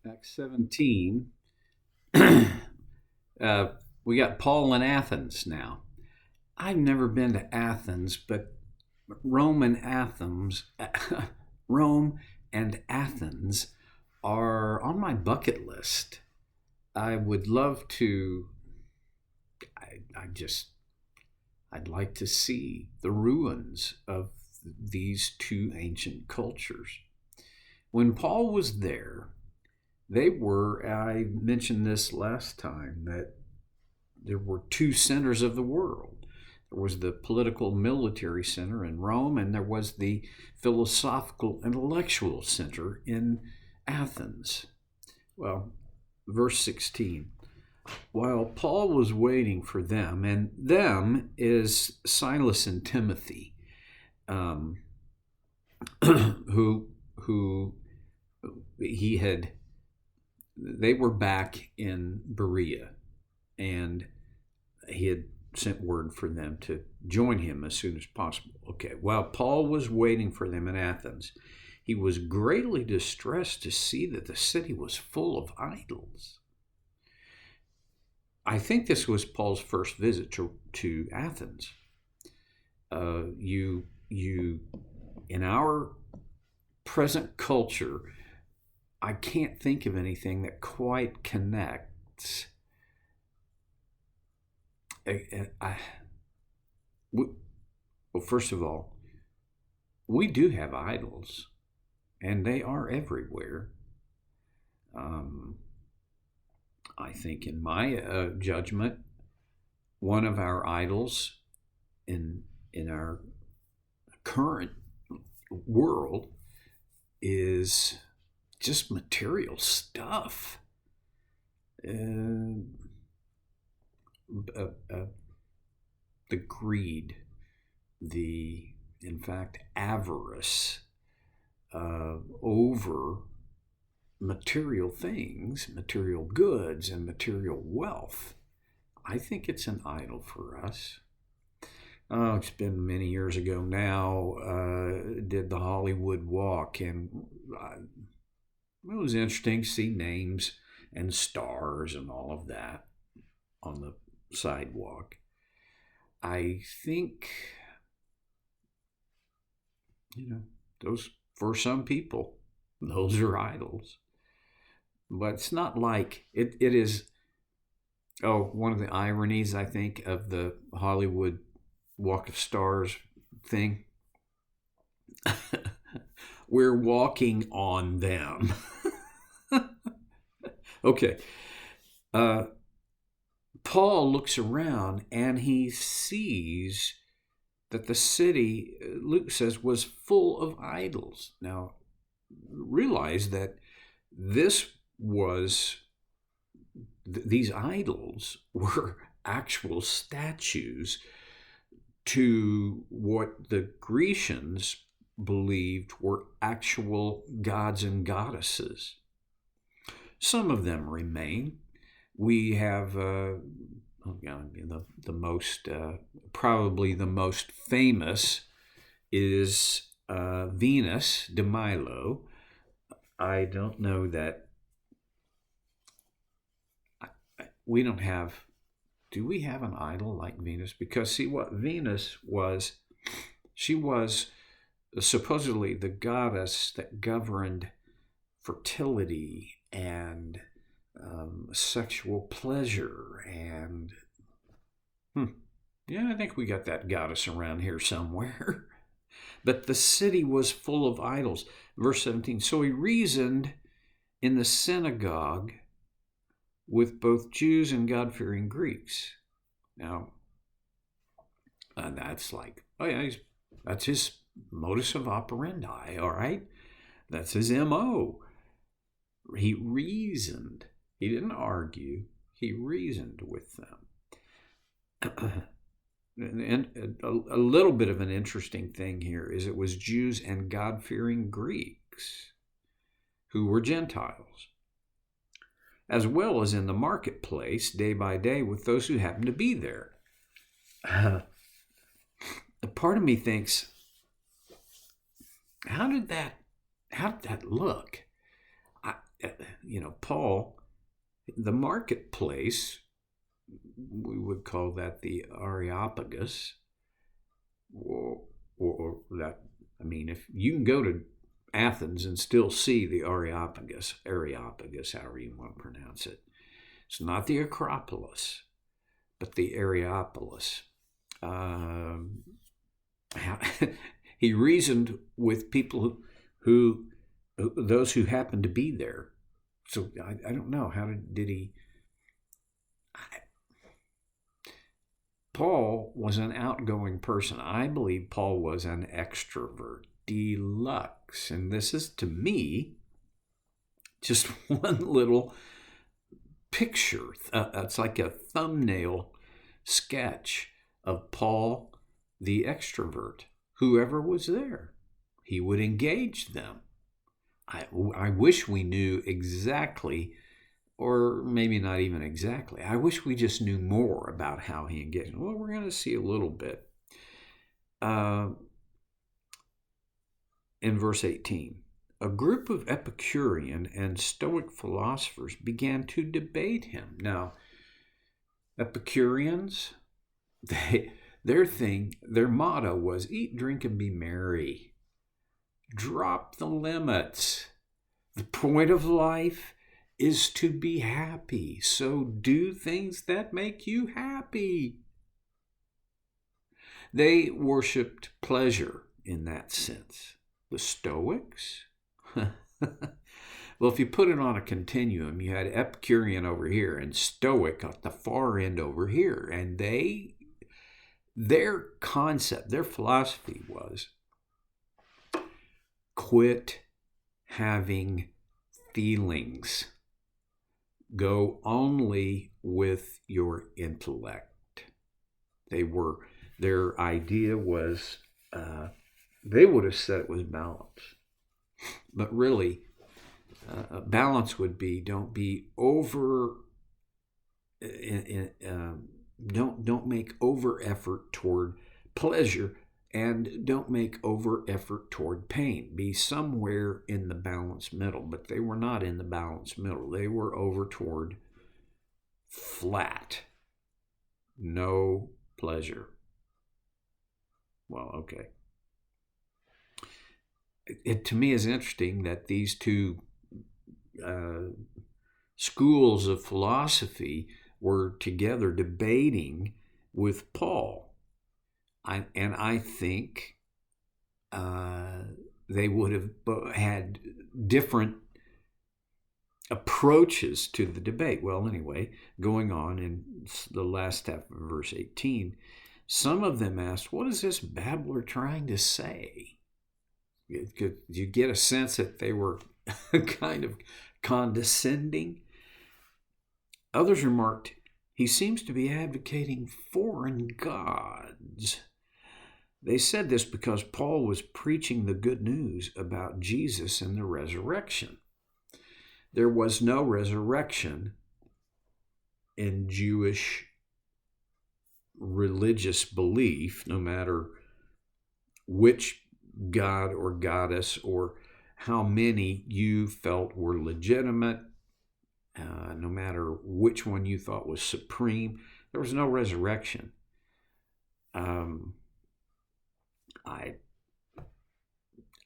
Acts 17. We got Paul in Athens now. I've never been to Athens, but Rome and Athens, Rome and Athens are on my bucket list. I would love to. I'd like to see the ruins of these two ancient cultures. When Paul was there, I mentioned this last time, that there were two centers of the world. There was the political military center in Rome, and there was the philosophical intellectual center in Athens. Well, verse 16. While Paul was waiting for them, and them is Silas and Timothy, um, who he had, they were back in Berea, and he had sent word for them to join him as soon as possible. Okay, while Paul was waiting for them in Athens, he was greatly distressed to see that the city was full of idols. I think this was Paul's first visit to Athens. You in our present culture, I can't think of anything that quite connects. Well, first of all, we do have idols, and they are everywhere. Um, I think, in my judgment, one of our idols in our current world is just material stuff. Uh, the greed, in fact, avarice over material things, material goods, and material wealth. I think it's an idol for us. Oh, it's been many years ago now. Did the Hollywood Walk, and it was interesting to see names and stars and all of that on the sidewalk. I think, those, for some people, those are idols. But it's not like it is. Oh, one of the ironies, I think, of the Hollywood Walk of Stars thing. We're walking on them. Okay. Paul looks around and he sees that the city, Luke says, was full of idols. Now, realize that this was, these idols were actual statues to what the Grecians believed were actual gods and goddesses. Some of them remain. We have the most, probably the most famous is Venus de Milo. I don't know that we don't have. Do we have an idol like Venus? Because see what Venus was, she was supposedly the goddess that governed fertility and sexual pleasure, and I think we got that goddess around here somewhere. But the city was full of idols. Verse 17, so he reasoned in the synagogue with both Jews and God-fearing Greeks. Now, that's like, that's his modus of operandi, all right? That's his MO. He reasoned. He didn't argue. He reasoned with them. And a little bit of an interesting thing here is it was Jews and God-fearing Greeks who were Gentiles, as well as in the marketplace day by day with those who happened to be there. A part of me thinks, how did that look? Paul, the marketplace, we would call that the Areopagus, or that, if you can go to Athens and still see the Areopagus, however you want to pronounce it. It's not the Acropolis, but the Areopolis. He reasoned with people who those who happened to be there. So I don't know, how did he? Paul was an outgoing person. I believe Paul was an extrovert deluxe. And this is, to me, just one little picture. It's like a thumbnail sketch of Paul, the extrovert. Whoever was there, he would engage them. I wish we knew exactly, or maybe not even exactly. I wish we just knew more about how he engaged. Well, we're going to see a little bit. In verse 18, a group of Epicurean and Stoic philosophers began to debate him. Now, Epicureans, their motto was eat, drink, and be merry. Drop the limits. The point of life is to be happy. So do things that make you happy. They worshipped pleasure in that sense. The Stoics? Well, if you put it on a continuum, you had Epicurean over here and Stoic at the far end over here. And their concept, their philosophy was quit having feelings. Go only with your intellect. Their idea was, they would have said it was balance. But really, balance would be, don't be over, don't make over effort toward pleasure, and don't make over effort toward pain. Be somewhere in the balanced middle. But they were not in the balanced middle. They were over toward flat. No pleasure. Well, okay. It to me is interesting that these two schools of philosophy were together debating with Paul. I think they would have had different approaches to the debate. Well, anyway, going on in the last half of verse 18, some of them asked, what is this babbler trying to say? You get a sense that they were kind of condescending. Others remarked, he seems to be advocating foreign gods. They said this because Paul was preaching the good news about Jesus and the resurrection. There was no resurrection in Jewish religious belief, no matter which god or goddess or how many you felt were legitimate, no matter which one you thought was supreme. There was no resurrection.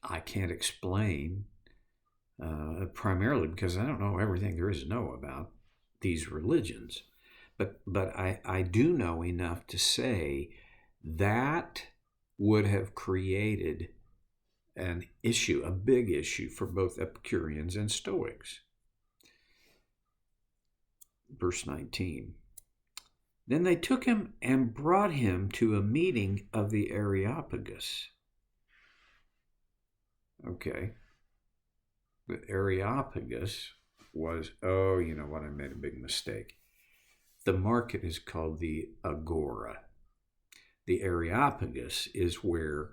I can't explain, primarily because I don't know everything there is to know about these religions. But I do know enough to say that would have created an issue, a big issue for both Epicureans and Stoics. Verse 19. Then they took him and brought him to a meeting of the Areopagus. Okay. The Areopagus was, you know what, I made a big mistake. The market is called the Agora. The Areopagus is where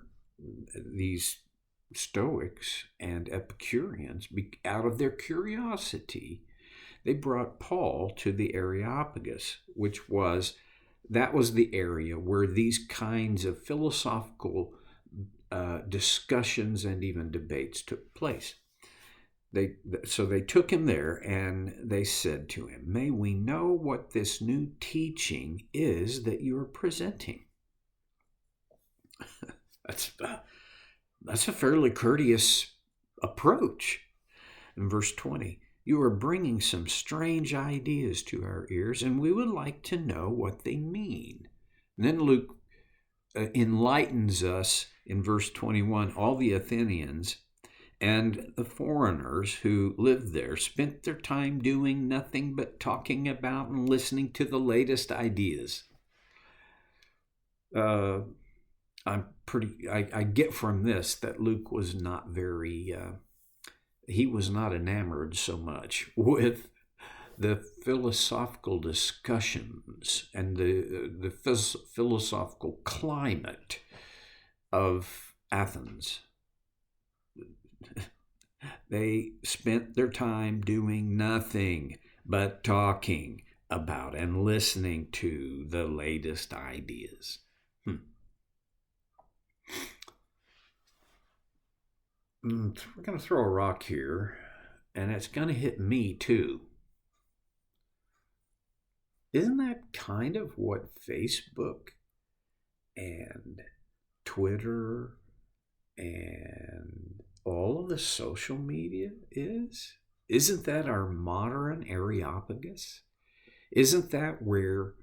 these Stoics and Epicureans, out of their curiosity, they brought Paul to the Areopagus, which was the area where these kinds of philosophical discussions and even debates took place. So they took him there, and they said to him, "May we know what this new teaching is that you are presenting?" That's that's a fairly courteous approach. In verse 20, "You are bringing some strange ideas to our ears, and we would like to know what they mean." And then Luke enlightens us in verse 21. All the Athenians and the foreigners who lived there spent their time doing nothing but talking about and listening to the latest ideas. I get from this that Luke was not very, he was not enamored so much with the philosophical discussions and the philosophical climate of Athens. They spent their time doing nothing but talking about and listening to the latest ideas. We're going to throw a rock here, and it's going to hit me too. Isn't that kind of what Facebook and Twitter and all of the social media is? Isn't that our modern Areopagus? Isn't that where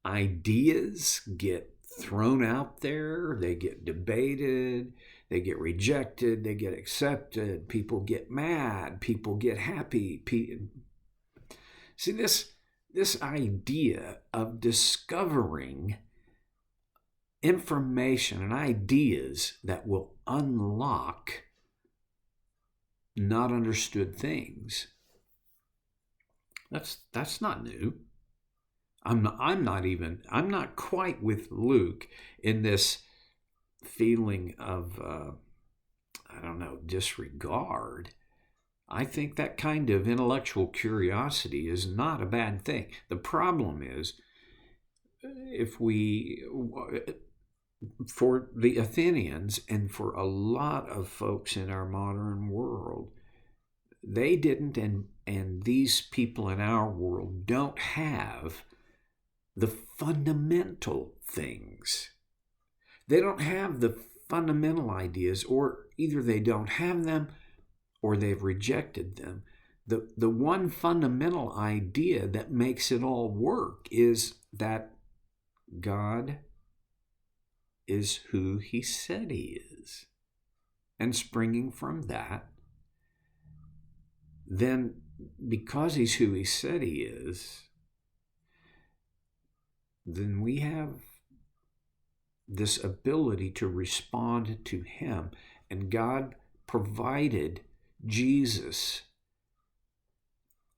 ideas get thrown out there? They get debated, they get rejected, they get accepted, people get mad, people get happy. See, this idea of discovering information and ideas that will unlock not understood things, that's not new. I'm not quite with Luke in this feeling of disregard. I think that kind of intellectual curiosity is not a bad thing. The problem is, for the Athenians and for a lot of folks in our modern world, they didn't, and these people in our world don't have the fundamental things. They don't have the fundamental ideas, or either they don't have them or they've rejected them. The one fundamental idea that makes it all work is that God is who he said he is. And springing from that, then because he's who he said he is, then we have this ability to respond to him. And God provided Jesus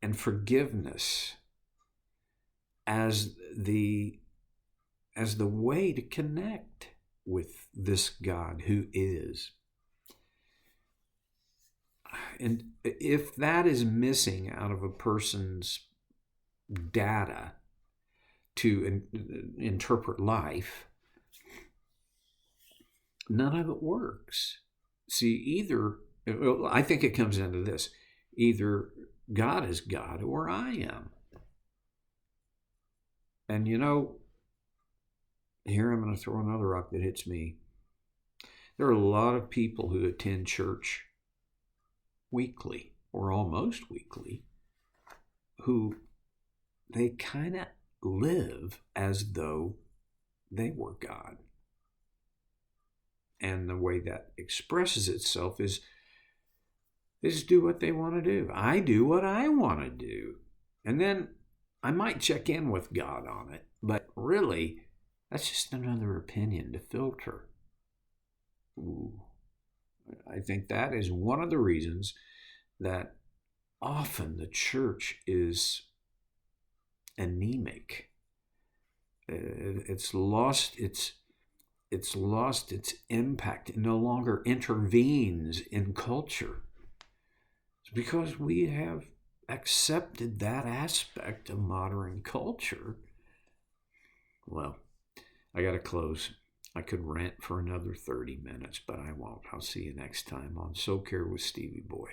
and forgiveness as the way to connect with this God who is. And if that is missing out of a person's data to interpret life, none of it works. See, I think it comes down to this: either God is God or I am. And here I'm going to throw another rock that hits me. There are a lot of people who attend church weekly or almost weekly who they kind of live as though they were God. And the way that expresses itself is they just do what they want to do. I do what I want to do. And then I might check in with God on it, but really, that's just another opinion to filter. Ooh. I think that is one of the reasons that often the church is anemic. It's lost its impact. It no longer intervenes in culture. It's because we have accepted that aspect of modern culture. Well, I got to close. I could rant for another 30 minutes, but I won't. I'll see you next time on So Care with Stevie Boy.